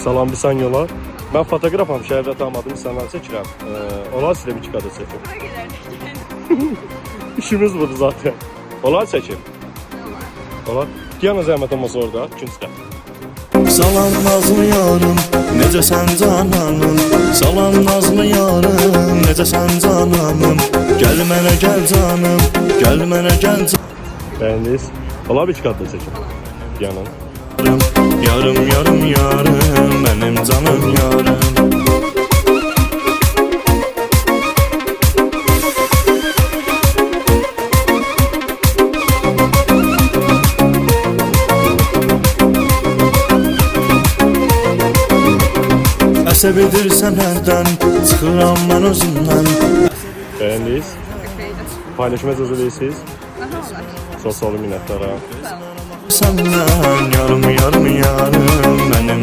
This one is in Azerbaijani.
Salam bilsən yola. Mən fotoqrafam, şəhərdə tanımadığım insanları çəkirəm. Onlar sizə bir kadr çəkin. İşimiz budur zaten. Onlar çəkin. Olar. Diana zəhmət olmasa orada, ikinci qat. Salam nazlı yarım, necəsən cananım? Salam nazlı yarım, necəsən cananım? Gəl mənə gəl canım, gəl mənə gəl canım. Bəyəndiniz? Olar bir kadr çəkin. Diana. Yarım yarım yarım, mənim canım yarım. Əsəbidirsən hərdən, çıxıram mən özümdən. Bəyəndiniz? Paylaşma icazə verirsiniz? Çox sağ olun, minnətdaram. Səndən yarım yarım yarım, mənim